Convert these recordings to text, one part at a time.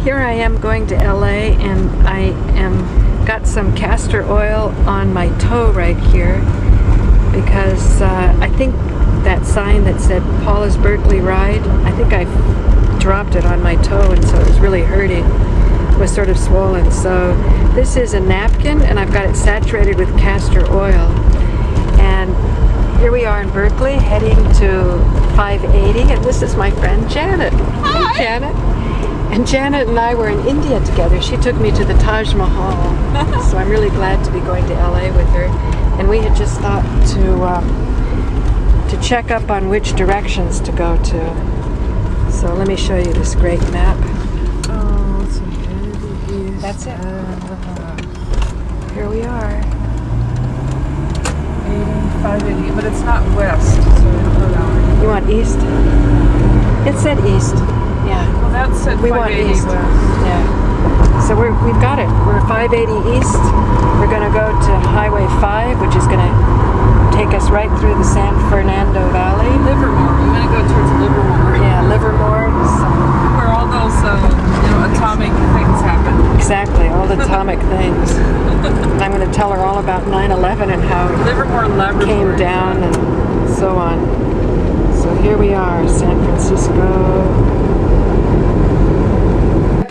Here I am going to LA, and I got some castor oil on my toe right here because I think that sign that said Paula's Berkeley Ride, I think I dropped it on my toe, and so it was really hurting. It was sort of swollen. So this is a napkin, and I've got it saturated with castor oil. And here we are in Berkeley, heading to 580, and this is my friend Janet. Hi, Janet. And Janet and I were in India together. She took me to the Taj Mahal, so I'm really glad to be going to LA with her. And we had just thought to check up on which directions to go to. So let me show you this great map. Oh, it's okay. That's it. Here we are. 580, but it's not west, so we don't go that way. You want east? It said east. Yeah. Well, that said We want 580 east. west. Yeah. So we've got it. We're 580 east. We're going to go to Highway 5, which is going to take us right through the San Fernando Valley. Livermore. We want to go towards Livermore. Yeah, Livermore. Where all those atomic things happen. Exactly, all the atomic things. And I'm going to tell her all about 9/11 and how Livermore, it came down and so on. So here we are, San Francisco.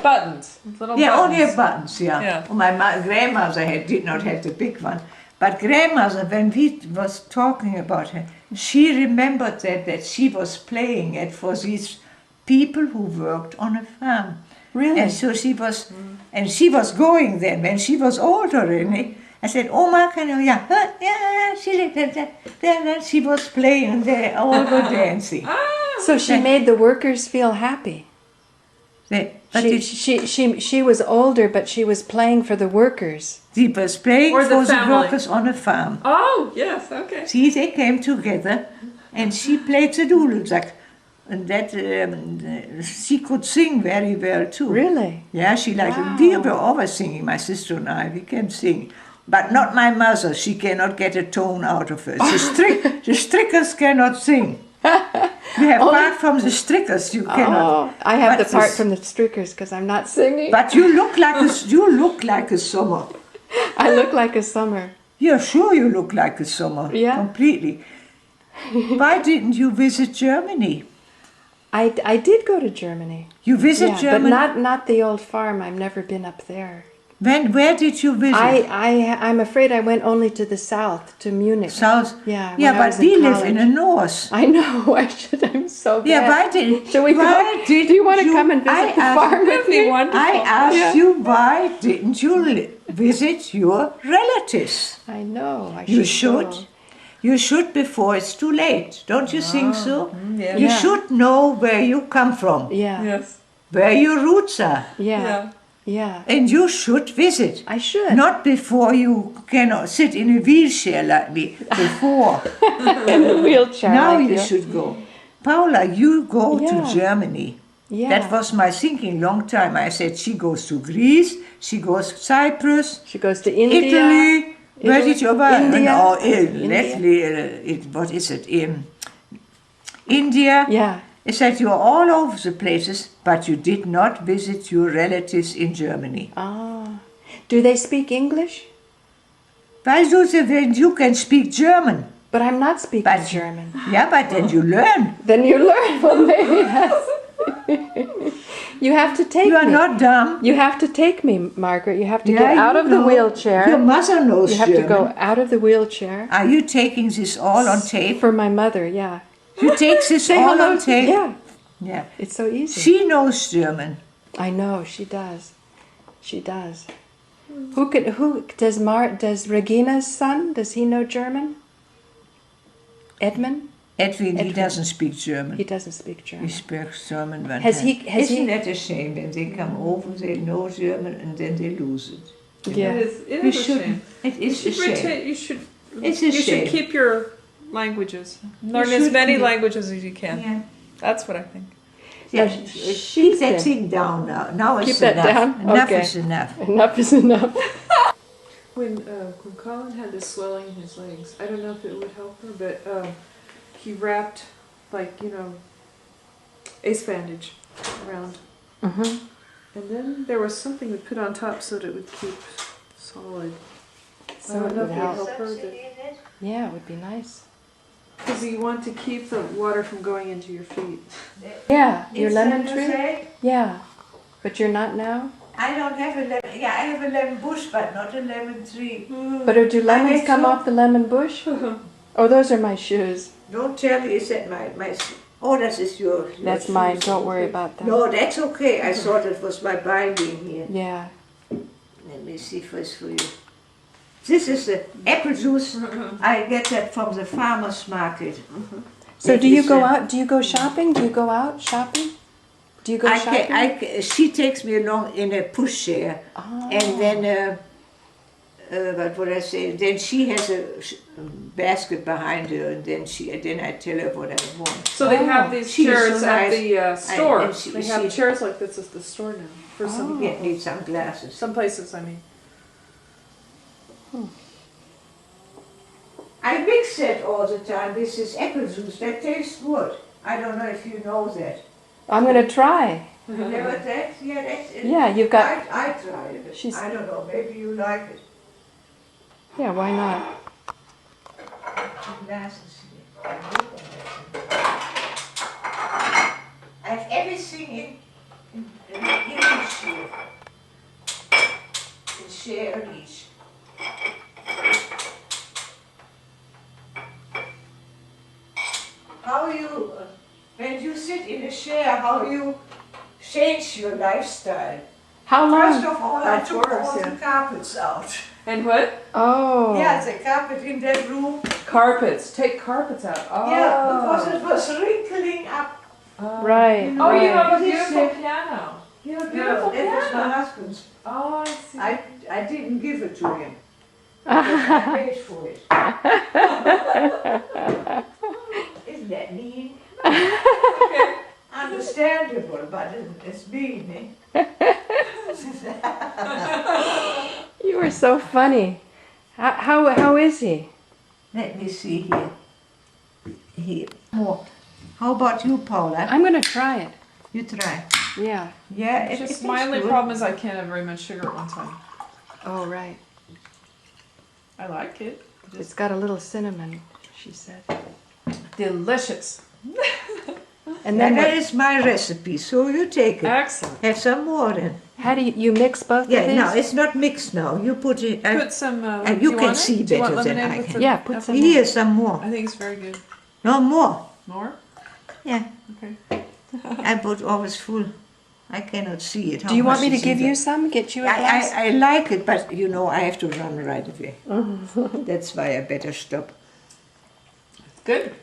Buttons. Little Only buttons. buttons, Yeah. Well, my grandmother did not have the big one. But grandmother, when we was talking about her, she remembered that she was playing it for these people who worked on a farm. Really? And so she was, and she was going then when she was older, really. I said, Oma, can you, yeah, she did that. Then she was playing, they all were dancing. So she made the workers feel happy. She was older, but she was playing for the workers. She was playing Or for the the workers on a farm. Oh, yes, okay. See, they came together, and she played the doodlezak. And that she could sing very well too. Really? Yeah, she liked Wow. it. We were always singing, my sister and I. We can sing, but not my mother. She cannot get a tone out of it. The strickers cannot sing. We have part from the strickers. You cannot. Oh, I have But the part this- from the strickers because I'm not singing. But you look like a summer. I look like a summer. Yeah, sure, you look like a summer. Yeah. Completely. Why didn't you visit Germany? I did go to Germany. You visit Yeah, Germany? but not the old farm. I've never been up there. Where did you visit? I'm afraid I went only to the south, to Munich. South? Yeah. when Yeah, I but was we in live in the college. north. I know. I'm so bad. Yeah, why did? Shall we go? why did Do you want to you- come and visit I the asked- farm with me? Wonderful. I asked Yeah. you why didn't you visit your relatives? I know. You should. go. You should before it's too late. Don't you think so? Yeah. You Yeah. should know where you come from, Yeah. Yes. where your roots are, Yeah. Yeah. and you should visit. I should. Not before you cannot sit in a wheelchair like me. Before. in a wheelchair. Now like you should go. Paula, you go Yeah. to Germany. Yeah. That was my thinking long time. I said she goes to Greece, she goes to Cyprus, She goes to India. Italy. Where did you go? India. No, India. what is it? India. Yeah. I said you're all over the places, but you did not visit your relatives in Germany. Ah. Do they speak English? Why do they, when you can speak German? But I'm not speaking But- German. Yeah, but then you learn. Then you learn. Well, maybe that's. You have to take You are me. not dumb. You have to take me, Margaret. You have to Yeah, get out you of the know. wheelchair. Your mother knows You have German. to go out of the wheelchair. Are you taking this all on tape? For my mother, yeah. You take this Say all hello on to- tape? Yeah, Yeah. it's so easy. She knows German. I know she does. She does. Who does Regina's son? Does he know German? Edmund? Edwin, he Edwin. doesn't speak German. He doesn't speak He German. speaks German. But Isn't that a shame? When they come over, they know German and then they lose it. Yeah. It You is a shouldn't. shame. It You is a should, shame. you should, It's a you shame. should keep your languages. Learn as should many keep- languages as you can. Yeah. That's what I think. Yeah, she keep that said- thing down now. Now Keep it's that enough. down? Enough Okay. is enough. Enough is enough. When Colin had the swelling in his legs, I don't know if it would help her, but he wrapped, like, ace bandage around. Mm-hmm. And then there was something we put on top so that it would keep solid. So I don't it know would if it would help. help her. Something in it? Yeah, it would be nice. Because you want to keep the water from going into your feet. Yeah, your Is lemon that tree? the same? Yeah, but you're not now? I don't have a lemon. Yeah, I have a lemon bush, but not a lemon tree. But do lemons I come so- off the lemon bush? Oh, those are my shoes. Don't tell me, is that my oh, that is your That's shoes. mine. Don't worry about that. No, that's okay. I thought it was my binding here. Yeah. Let me see first for you. This is the apple juice. I get that from the farmer's market. So That do you is, go out? Do you go shopping? Do you go out shopping? Do you go shopping? She takes me along in a pushchair, Oh. and then what would I say? Then she has a basket behind her, and then I tell her what I want. So they have these She is chairs so at nice. the store. and They have she chairs like this at the store now. For some yeah, need some glasses. some places, I mean. I mix it all the time. This is apple juice. That tastes good. I don't know if you know that. I'm gonna try. You never that? Yeah, that's it. Yeah, you've got. I tried it. She's- I don't know. Maybe you like it. Yeah, why not? Glasses here. I have everything in each here. In share each. How you, when you sit in a chair, how you change your lifestyle. How First long? of all, I Of took course, all yeah. the carpets out. And what? Oh. Yeah, the carpet in that room. Carpets. Take carpets out. Oh. Yeah, because it was wrinkling up. Right. Oh, you right. have a This beautiful is- piano. You have a No, beautiful that was my piano. husband's. Oh, I see. I didn't give it to him. Because I paid for it. Isn't that mean? Understandable, but it's mean, eh? You are so funny. How is he? Let me see here. Here. More. How about you, Paula? I'm gonna try it. You try. Yeah. Yeah, It's it just it my tastes only good. problem is I can't have very much sugar at one time. Oh, right. I like it. It's got a little cinnamon, she said. Delicious. And then And that what, is my recipe, so you take it. Excellent. Have some more then. how do you mix both Yeah, of these? no, it's not mixed now. You put it. Put some. and do you you can want see it? Do you want better than lemonade I with can. the Yeah, put apple? some Here's some more. I think it's very good. No more. More? Yeah, Okay. I put always full. I cannot see it. Do you want me to much is in give you there. some? Get you a glass? I like it, but you know I have to run right away. That's why I better stop. It's good.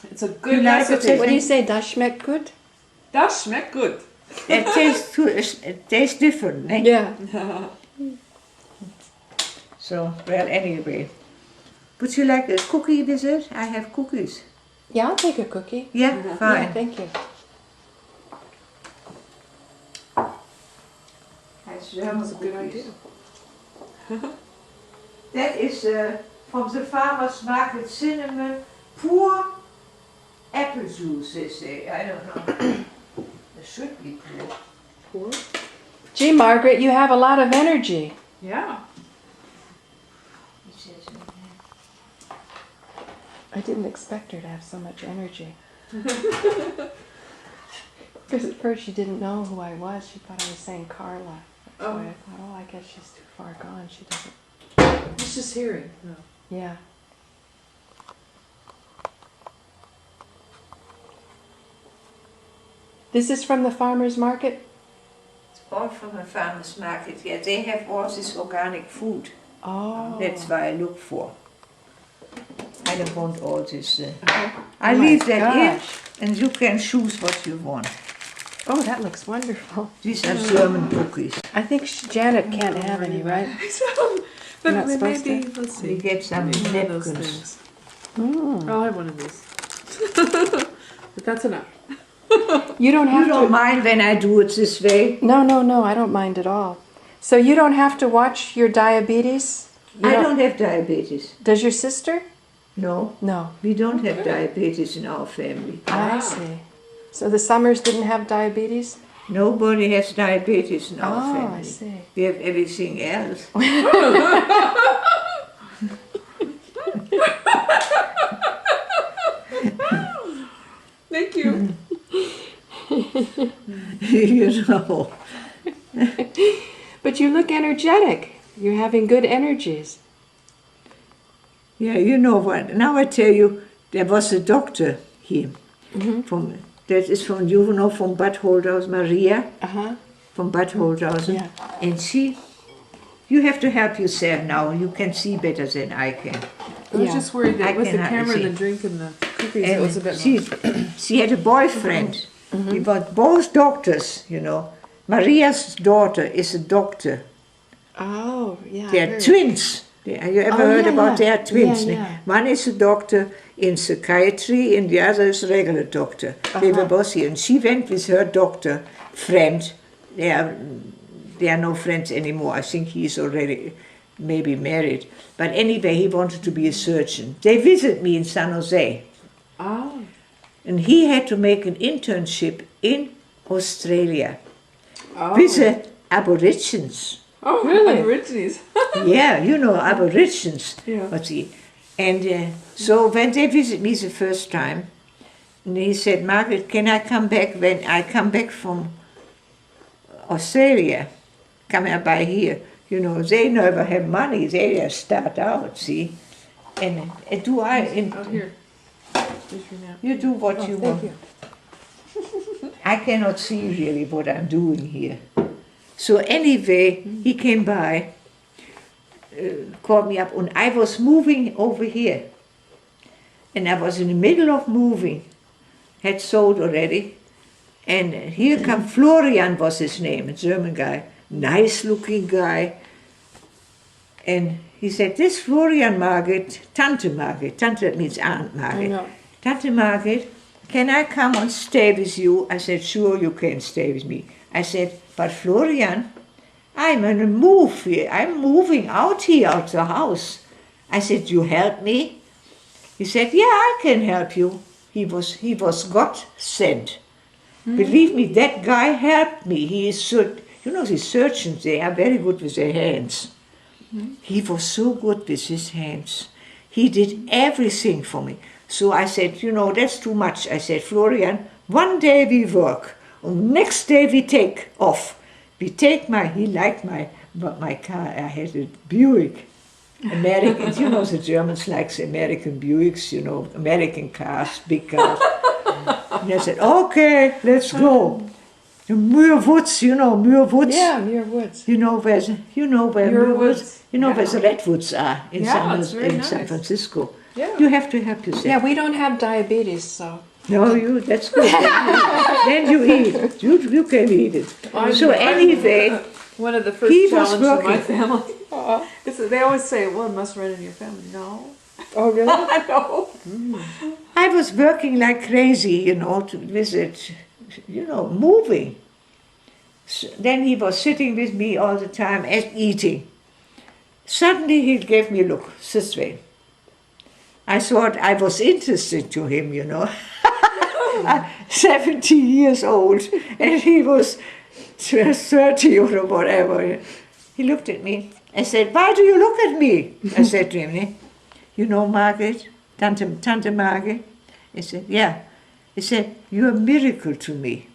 It's a good You like it, recipe. What do you say? Das schmeckt gut? Das schmeckt gut. It tastes too, it tastes different. Eh? Yeah. So well, anyway. Would you like a cookie dessert? I have cookies. Yeah, I'll take a cookie. Yeah, Yeah, fine. thank you. That's a good idea. That is from the farmer's market cinnamon, poor apple juice, they say. I don't know. It should be poor. Pour. Gee, Margaret, you have a lot of energy. Yeah. It says in there. I didn't expect her to have so much energy. Because at first she didn't know who I was. She thought I was saying Carla. That's why I thought, oh, I guess she's too far gone. She doesn't. It's just hearing. No. Yeah. This is from the farmer's market? It's all from a farmer's market. Yeah, they have all this organic food. Oh. That's why I look for. I don't want all this. Oh I my leave that gosh. in, and you can choose what you want. Oh, that looks wonderful. These are German cookies. I think Janet can't have any, right? But You're not supposed maybe, let's We see. get some Maybe one of those napkins. things. Mm. I'll have one of these. But that's enough. You don't have You don't to. mind when I do it this way? No, I don't mind at all. So you don't have to watch your diabetes? You I don't have diabetes. Does your sister? No, No. we don't have diabetes in our family. I see. So the Summers didn't have diabetes? Nobody has diabetes in our Oh, family. I see. We have everything else. Thank you. You know. But you look energetic. You're having good energies. Yeah, you know what? Now I tell you, there was a doctor here. From that is from you know from Bad Holdhaus, Maria Uh-huh. from Bad Holdhausen. Yeah. And you have to help yourself now. You can see better than I can. I was Yeah. just worried that I with the cannot camera and the see. drink and the cookies, it was a bit And she had a boyfriend. He was both doctors, you know. Maria's daughter is a doctor. Oh, yeah. I They are heard. twins. Have you ever Oh, heard yeah, about yeah. their twins? Yeah, yeah. One is a doctor in psychiatry and the other is a regular doctor. They were both here. And she went with her doctor friend. They are no friends anymore. I think he's already maybe married. But anyway, he wanted to be a surgeon. They visited me in San Jose. Oh. And he had to make an internship in Australia Oh. with the Aborigines. Oh, Really? Aborigines. Yeah, you know, Aborigines. Yeah. What's he? And so when they visited me the first time, and he said, Margaret, can I come back when I come back from Australia? Come by here. You know, they never have money. They just start out, see? And do I... Out here. Here's your nap. You do what you want. Thank you. I cannot see really what I'm doing here. So anyway, he came by, called me up, and I was moving over here. And I was in the middle of moving, had sold already. And here come Florian was his name, a German guy, nice looking guy. And he said, this Florian Margaret, Tante that means Aunt Margaret. I know. Tante Margaret, can I come and stay with you? I said, sure, you can stay with me. I said, but Florian, I'm on a move here. I'm moving out here, out the house. I said, you help me? He said, yeah, I can help you. He was God sent. Believe me, that guy helped me. He is so, you know, the surgeons, they are very good with their hands. He was so good with his hands. He did everything for me. So I said, you know, that's too much. I said, Florian, one day we work, and next day we take off. We take he liked my car. I had a Buick. Americans, you know, the Germans like the American Buicks, you know, American cars, big cars. And I said, okay, let's go. The Muir Woods, you know, Muir Woods. Yeah, Muir Woods. You know where Muir Muir Woods. Woods, you know where the redwoods are in, Yeah, it's very San nice. Francisco. Yeah. You have to help yourself. Yeah, we don't have diabetes, so. No, that's good. Then you eat. You can eat it. So anyway, One of the first He was challenges of my working. family. Is that they always say, well, it must run in your family. No. Oh, really? I know. I was working like crazy, you know, to visit, you know, moving. So then he was sitting with me all the time and eating. Suddenly he gave me a look this way. I thought I was interesting to him, you know. I'm 70 years old and he was 30 or whatever. He looked at me and said, why do you look at me? I said to him, you know Margaret, Tante Margaret? He said, yeah. He said, you're a miracle to me.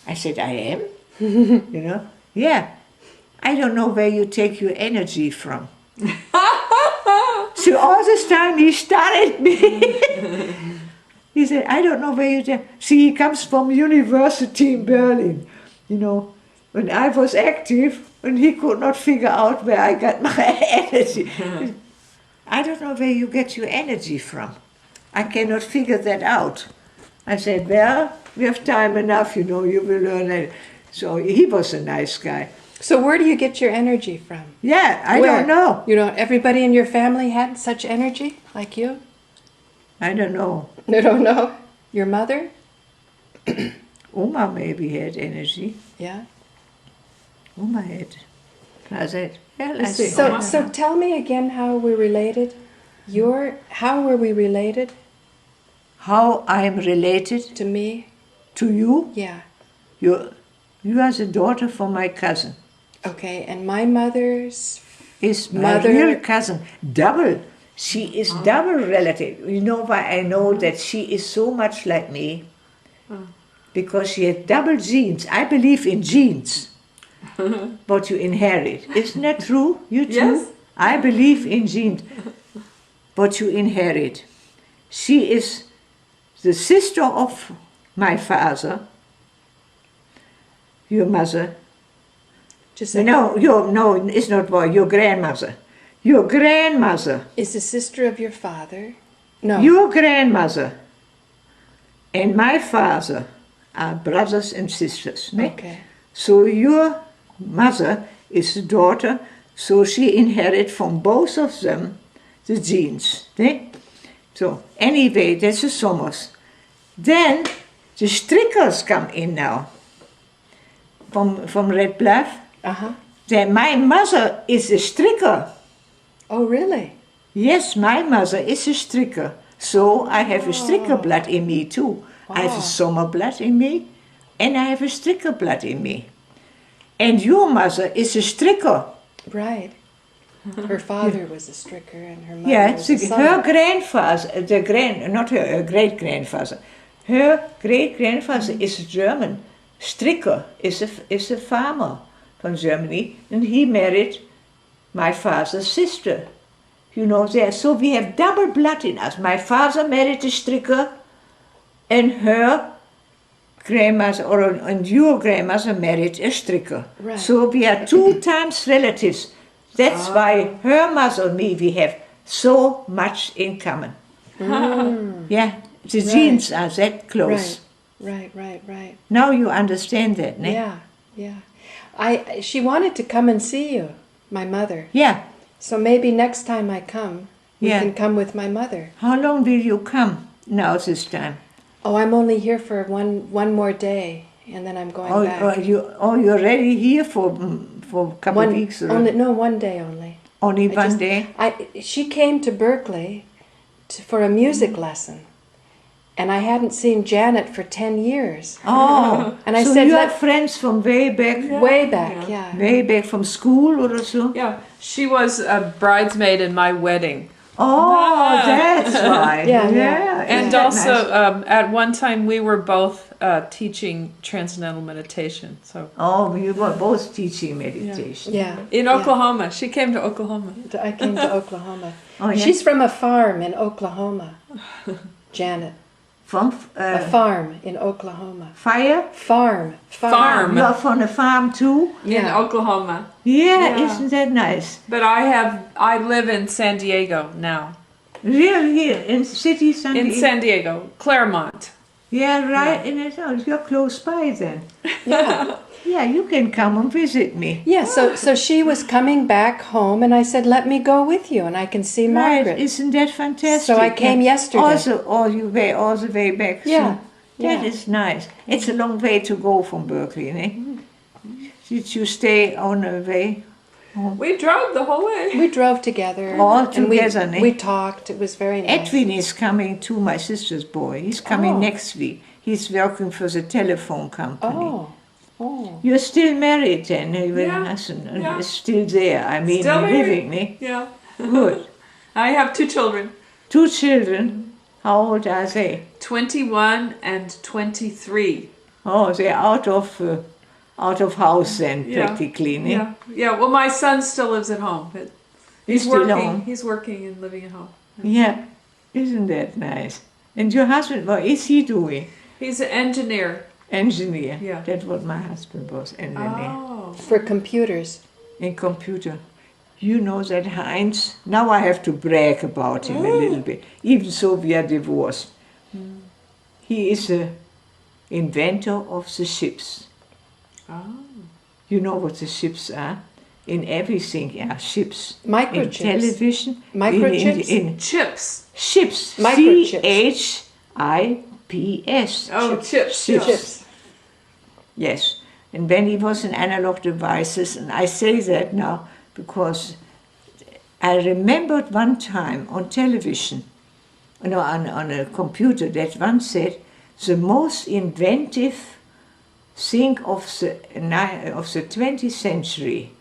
I said, I am? You know? Yeah. I don't know where you take your energy from. So all this time he stared at me. He said, I don't know where you take. See, he comes from university in Berlin. You know, when I was active, and he could not figure out where I got my energy. I don't know where you get your energy from. I cannot figure that out. I said, well, we have time enough, you know, you will learn it. So he was a nice guy. So where do you get your energy from? Yeah, I Where? don't know. You know, everybody in your family had such energy like you? I don't know. You don't know? Your mother? Oma maybe had energy. Yeah. Oma had. I said, well, I Let's see. said, So tell me again how we're related. How were we related how I'm related to me? to you? Yeah. You, You are the daughter from my cousin. Okay, and my mother's Is my Mother- real cousin. Double. She is double relative. You know why I know that she is so much like me? Because she had double genes. I believe in genes. What you inherit. Isn't that true? You too? Yes. I believe in genes. What you inherit. She is the sister of my father. Your mother. just a, No, it's not boy. Your grandmother. Your grandmother. is the sister of your father? No. Your grandmother and my father are brothers and sisters. Ne? Okay. So your mother is the daughter, so she inherit from both of them the genes. Ne? So anyway, that's the Sommers. Then the Strickers come in now from Red Bluff. Uh-huh. Then my mother is a stricker. Oh, really? Yes, my mother is a stricker. So I have a stricker blood in me too. I have a Sommer blood in me and I have a stricker blood in me. And your mother is a stricker. Right. Her father was a stricker and her mother Yeah, was a her son. grandfather, not her great-grandfather, her great-grandfather is a German. Stricker is a farmer from Germany and he married my father's sister. You know, there. So we have double blood in us. My father married a stricker and her grandmother, and your grandmother married a stricker. Right. So we are 2 times relatives. That's why her mother and me, we have so much in common. Yeah, the genes are that close. Right. Now you understand that, ne? Yeah. She wanted to come and see you, my mother. Yeah. So maybe next time I come, we Yeah. can come with my mother. How long will you come now this time? Oh, I'm only here for one more day, and then I'm going back. You're already here for a couple of weeks? Or one day only. only I one just- day? She came to Berkeley for a music lesson, and I hadn't seen Janet for 10 years. Oh, And I so said, you are "Let- friends from way back, Way back, yeah. way back from school or so? Yeah, she was a bridesmaid in my wedding. Oh, that's why. Yeah. Isn't And that also, nice? at one time, we were both teaching transcendental meditation. So Oh, you were both teaching meditation. Yeah. in yeah. Oklahoma, she came to Oklahoma. I came to Oklahoma. Oh, yeah? She's from a farm in Oklahoma, Janet. From A farm in Oklahoma. fire? Farm. Farm. You are from a farm too? In Yeah. Oklahoma. Yeah, Yeah. isn't that nice? But I live in San Diego now. Really, here in city San In Diego? San Diego, Claremont. Yeah, right. In it, you're close by then. Yeah. Yeah, you can come and visit me. Yeah, so she was coming back home, and I said, let me go with you, and I can see Margaret. Right, isn't that fantastic? So I came yesterday. Also, all the way back. Yeah, So that yeah. is nice. It's a long way to go from Berkeley, eh? Did you stay on the way? We drove the whole way. We drove together. All and we- together, ne? we talked. It was very nice. Edwin is coming too, my sister's boy. He's coming Oh. next week. He's working for the telephone company. Oh. You're still married then, your Yeah, husband yeah. is still there. I mean, Still married. living, eh? Yeah. Good. I have 2 children, 2 children. How old are they? 21 and 23. Oh, they're out of house then, Yeah. practically, ne? Yeah. Yeah. Well, my son still lives at home, but he's still working. home. He's working and living at home. Yeah, isn't that nice? And your husband, what is he doing? He's an engineer. Engineer. Yeah. That's what my husband was, engineer. Oh. For computers. In computer. You know that Heinz, now I have to brag about him a little bit, even so we are divorced. He is a inventor of the ships. Oh. You know what the ships are? In everything are ships. In Microchips. television. Microchips? In Chips. ships. Microchips. CHIPS. Oh, chips. Chips. Yes. And when he was in analog devices, and I say that now because I remembered one time on television, on a computer, that one said, the most inventive thing of the 20th century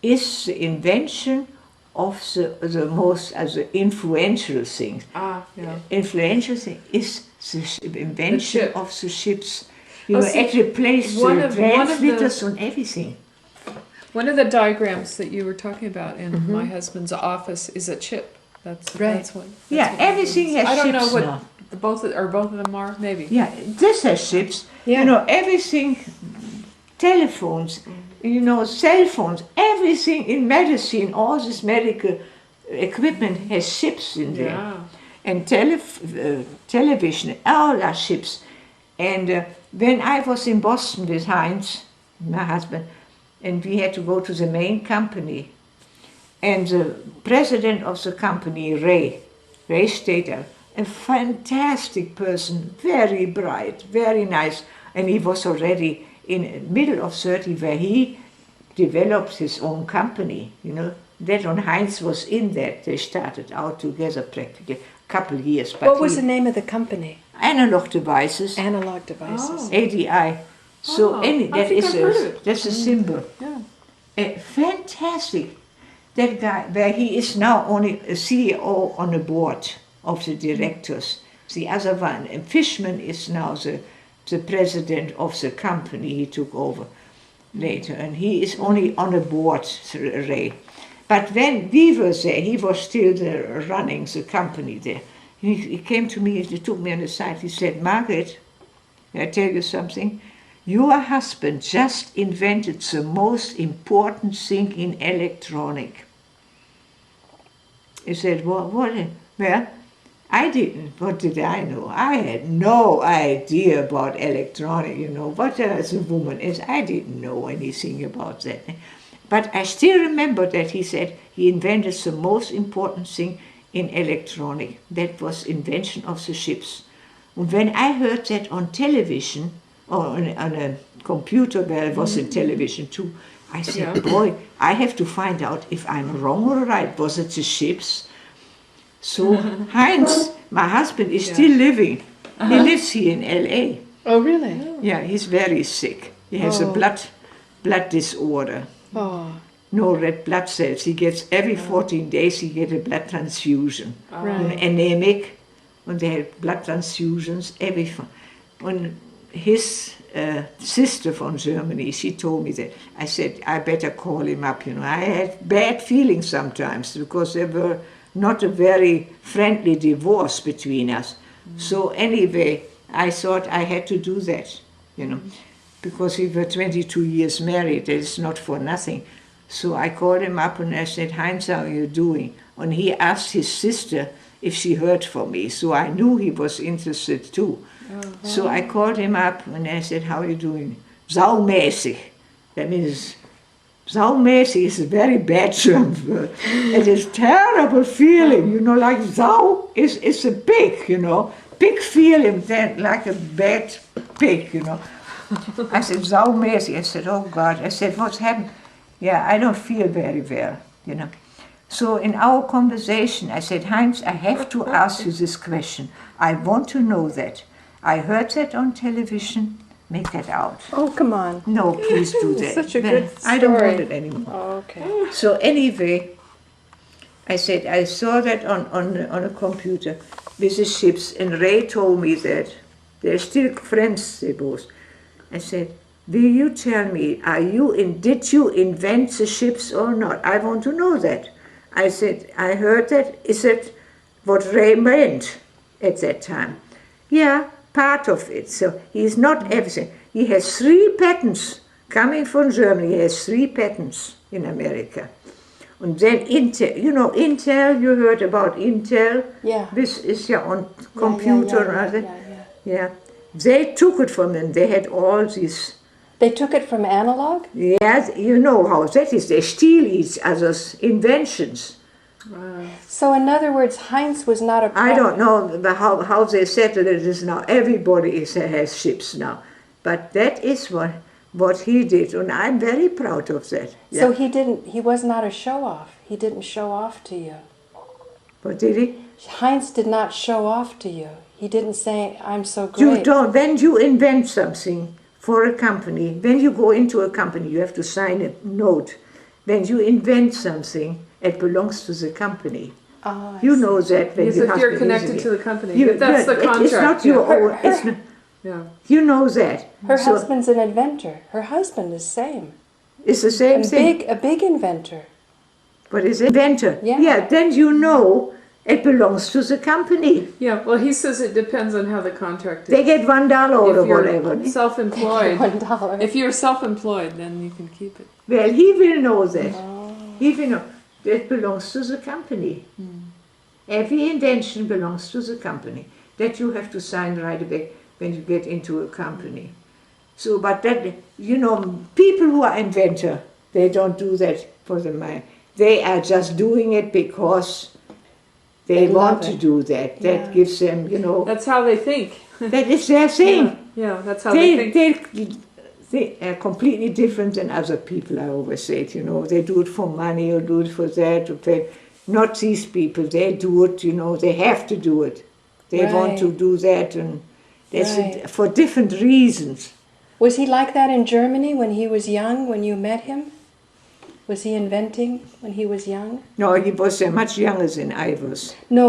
is the invention of the most influential thing. Yeah. Influential thing is the invention ship. of the ships. You Oh, know, see, it replaced one the of the- transmitters and everything. One of the diagrams that you were talking about in my husband's office is a chip. That's Right. That's what. That's Yeah, what everything has I don't know ships what now. both of them are. Maybe. Yeah, this has ships. Yeah. You know, everything, telephones, you know, cell phones, everything in medicine, all this medical equipment has ships in there. Yeah. And television, all are ships. And when I was in Boston with Heinz, my husband, and we had to go to the main company, and the president of the company, Ray Stater, a fantastic person, very bright, very nice, and he was already in the middle of 30 where he developed his own company, you know. That on Heinz was in that. They started out together practically a couple of years. But What was the name of the company? Analog devices, Analog Devices. ADI. So Oh, any, I that think is I've heard of it. that's a symbol. Yeah. Fantastic. That guy, where he is now only a CEO on the board of the directors. The other one, and Fishman, is now the president of the company he took over later. And he is only on the board, Ray. But when we were there, he was still there running the company there. He came to me, he took me on the side, he said, Margaret, I tell you something, your husband just invented the most important thing in electronic. He said, what? Well, I didn't. What did I know? I had no idea about electronic, you know. What as a woman is, I didn't know anything about that. But I still remember that he said he invented the most important thing in electronic. That was invention of the ships. And when I heard that on television, or on a computer where it was in television too, I said, boy, I have to find out if I'm wrong or right. Was it the ships? So Heinz, my husband, is still living. He lives here in L.A. Oh, really? Yeah, he's very sick. He has a blood disorder. Oh, No red blood cells. He gets every 14 days he gets a blood transfusion. right. Anemic, and they have blood transfusions every. And his sister from Germany, she told me that. I said I better call him up. You know, I had bad feelings sometimes because there were not a very friendly divorce between us. So anyway, I thought I had to do that. You know, because we were 22 years married. It's not for nothing. So I called him up and I said, Heinz, how are you doing? And he asked his sister if she heard from me. So I knew he was interested too. So I called him up and I said, how are you doing? Saumäßig. That means, saumäßig is a very bad German word. It is terrible feeling, you know, like sau is a pig, you know. Pig feeling, then like a bad pig, you know. I said, saumäßig. I said, oh God. I said, what's happened? Yeah, I don't feel very well, you know. So in our conversation, I said, Heinz, I have to ask you this question. I want to know that. I heard that on television. Make that out. Oh, come on. No, please do that. Such a Then good I don't story. want it anymore. Oh, okay. So anyway, I said, I saw that on a computer with the ships, and Ray told me that they're still friends, they both. I said, will you tell me, did you invent the ships or not? I want to know that. I said, I heard that. Is that what Ray meant at that time? Yeah, part of it. So he's not everything. He has 3 patents coming from Germany. He has 3 patents in America. And then Intel, you know, Intel, you heard about Intel? Yeah. This is yeah on computer. Yeah. They took it from him. They had all these. They took it from analog? Yes, you know how that is. They steal each other's inventions. So in other words, Heinz was not a I don't know how they settled it is now. Everybody has ships now. But that is what he did, and I'm very proud of that. Yeah. So he was not a show-off. He didn't show off to you. What did he? Heinz did not show off to you. He didn't say, I'm so great. You don't, when you invent something for a company. When you go into a company, you have to sign a note. When you invent something, it belongs to the company. Oh, I You see. know that when Yes, your if you're husband connected is to the company. you, If that's the contract. It's not your own. It's not, Yeah. you know that. Her So husband's an inventor. Her husband is same. it's the same thing. A big inventor. What is it? Inventor. Yeah. Then you know it belongs to the company. Yeah, well, he says it depends on how the contract is. They get $1 or If you're whatever. self-employed, $1. if you're self-employed, then you can keep it. Well, he will know that. Oh. He will know that belongs to the company. Every invention belongs to the company. That you have to sign right away when you get into a company. So, but that, you know, people who are inventor, they don't do that for the money. They are just doing it because they want love to it. do that. That Yeah. gives them, you know, That's how they think. that is their thing. Yeah, that's how they think. They are completely different than other people, I always say it, you know. They do it for money or do it for that. Not these people. They do it, you know, they have to do it. They want to Right. do that, and that's Right. for different reasons. Was he like that in Germany when he was young, when you met him? Was he inventing when he was young? No, he was much younger than I was. No,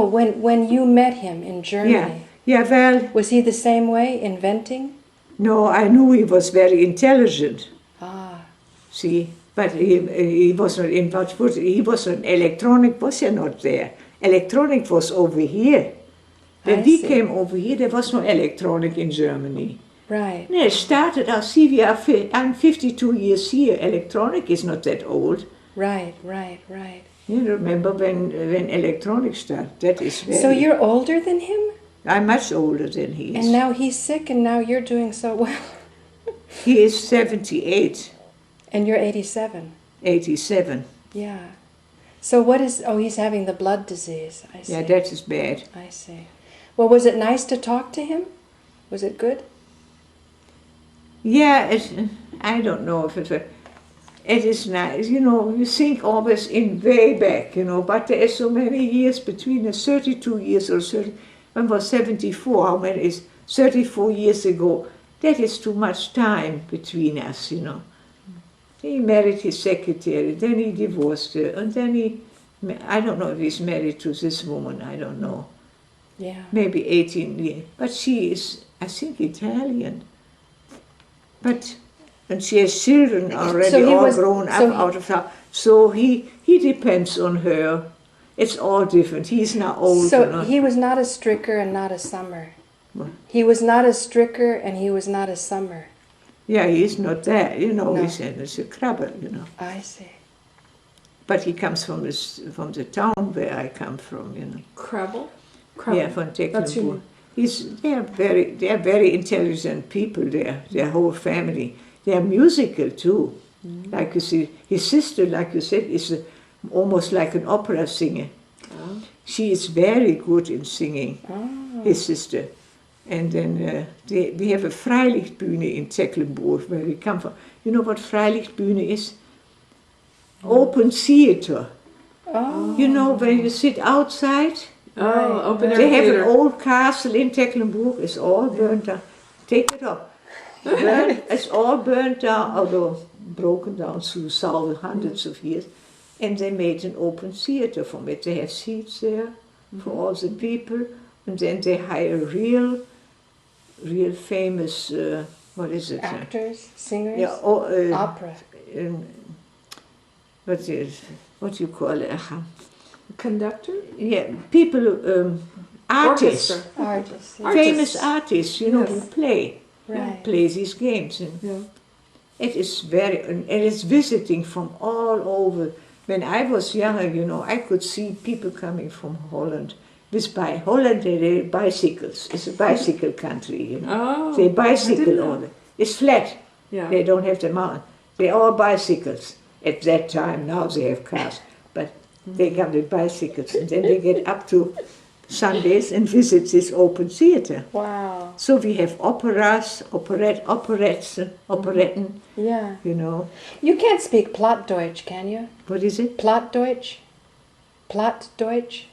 when you met him in Germany. Yeah, well, Was he the same way, inventing? no, I knew he was very intelligent. Ah, See, but he was not in what he was not electronic. Was he not there? Electronic was over here. When I we see. came over here, there was no electronic in Germany. right. No, it started. I'm 52 years here. Electronic is not that old. Right. You remember when electronic started? That is very. So you're older than him? I'm much older than he is. And now he's sick and now you're doing so well. He is 78, And you're 87. 87. Yeah. So what is, he's having the blood disease. I see. Yeah, that is bad. I see. Well, was it nice to talk to him? Was it good? Yeah, I don't know if it is nice. You know, you think always in way back, you know, but there is so many years between us, 32 years or 30, when I was 74, how many is 34 years ago. That is too much time between us, you know. He married his secretary, then he divorced her, and then I don't know if he's married to this woman, I don't know. Yeah. Maybe 18 years. But she is, I think, Italian. And she has children already, So he all was- grown up so he- out of her. So he depends on her. It's all different. He's now old. you So know. he was not a stricker and not a summer. What? He was not a stricker and he was not a summer. Yeah, he's not there, you know. No. He's a crabber, you know. I see. But he comes from the town where I come from, you know. Crabble? Yeah, from That's your Tecklenburg. name. They are very intelligent people there. Their whole family. They are musical too. Like you see, his sister, like you said, is almost like an opera singer. Oh. She is very good in singing. Oh. His sister. And then we have a Freilichtbühne in Tecklenburg, where we come from. You know what Freilichtbühne is? Open theater. Oh. You know, when you sit outside, Oh, open air they have theater. an old castle in Tecklenburg. It's all burnt down. Take it up. It's all burnt down, although broken down through hundreds of years. And they made an open theater from it. They have seats there for all the people. And then they hire real famous, what is it? Actors, singers, Yeah, opera. what do you call it? Conductor? Yeah, people, artists, Orchestra. Artists. Art- famous Artists. artists, you know, Yes. who play these games. And Yeah. it is and it's visiting from all over. When I was younger, you know, I could see people coming from Holland. Holland, they bicycles. It's a bicycle country, you know. Oh. They I didn't bicycle know. all. It's flat. Yeah. They don't have the mountain. They all bicycles at that time. Now they have cars, but they come with bicycles, and then they get up to Sundays and visit this open theater. Wow. So we have operas, operettes, operetten, Yeah. you know. You can't speak Plattdeutsch, can you? What is it? Plattdeutsch? Plattdeutsch?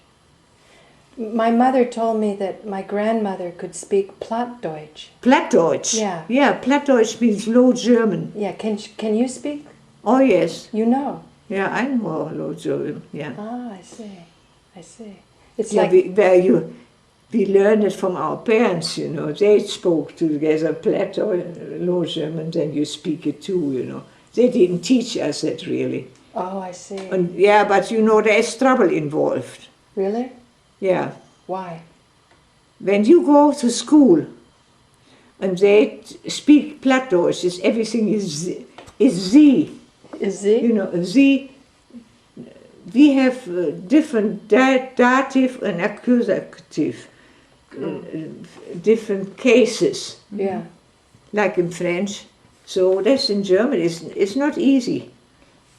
My mother told me that my grandmother could speak Plattdeutsch. Plattdeutsch. Yeah. Yeah, Plattdeutsch means Low German. Yeah, can you speak? Oh yes. You know. Yeah, I know Low German. Yeah. Ah, I see. I see. It's Yeah, like we learned it from our parents, you know. They spoke together Plattdeutsch, Low German, then you speak it too, you know. They didn't teach us that really. oh, I see. And yeah, but you know, there is trouble involved. Really? Yeah. Why? When you go to school and they speak Plattdeutsch, everything is sie. Is it? You know, sie. We have different dative and accusative, different cases, Yeah. like in French. So that's in German. It's not easy.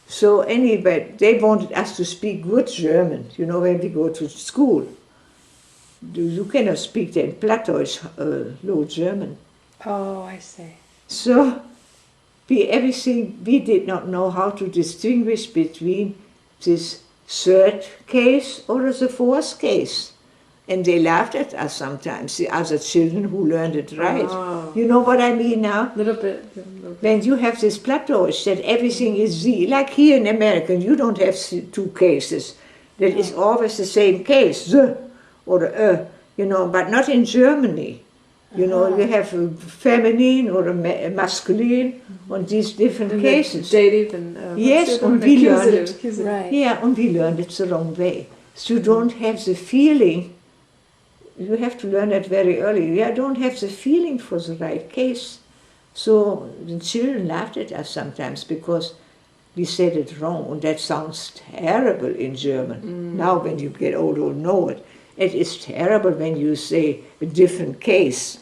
So anyway, they wanted us to speak good German. You know, when we go to school, you cannot speak then Plattdeutsch, Low German. Oh, I see. So we did not know how to distinguish between this third case or the fourth case. And they laughed at us sometimes, the other children who learned it right. Oh. You know what I mean now? Little bit. When you have this Plattdeutsch, that everything is sie, like here in America, you don't have two cases. That is always the same case, the or you know, but not in Germany. You know, you have a feminine or a masculine on these different And cases. dative and Yes, what's the other and one? we learned Accusative, it. accusative. Right. Yeah, and we learned it the wrong way. So you don't have the feeling, you have to learn that very early. You don't have the feeling for the right case. So the children laughed at us sometimes because we said it wrong, and that sounds terrible in German. Now when you get older you know it. It is terrible when you say a different case,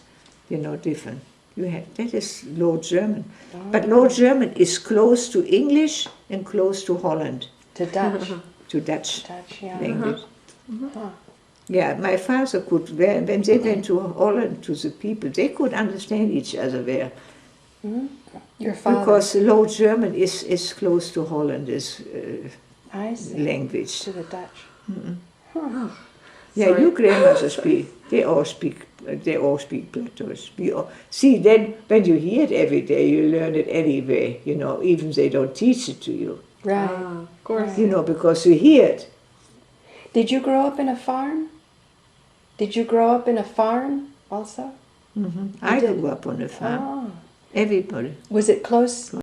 you know, different. That is Low German. But Low German is close to English and close to Holland, To Dutch. to Dutch Dutch, yeah. language. Huh. Yeah, my father could, when they went to Holland, to the people, they could understand each other there. Your father. Because Low German is close to Hollandish I see. language. To the Dutch. Yeah, Sorry. you grandmothers speak. They all speak Plattdeutsch. See, then when you hear it every day, you learn it anyway. You know, even they don't teach it to you. Right. Of course. You know, because you hear it. Did you grow up in a farm? Did you grow up in a farm also? I did? grew up on a farm. Oh. Everybody. Was it close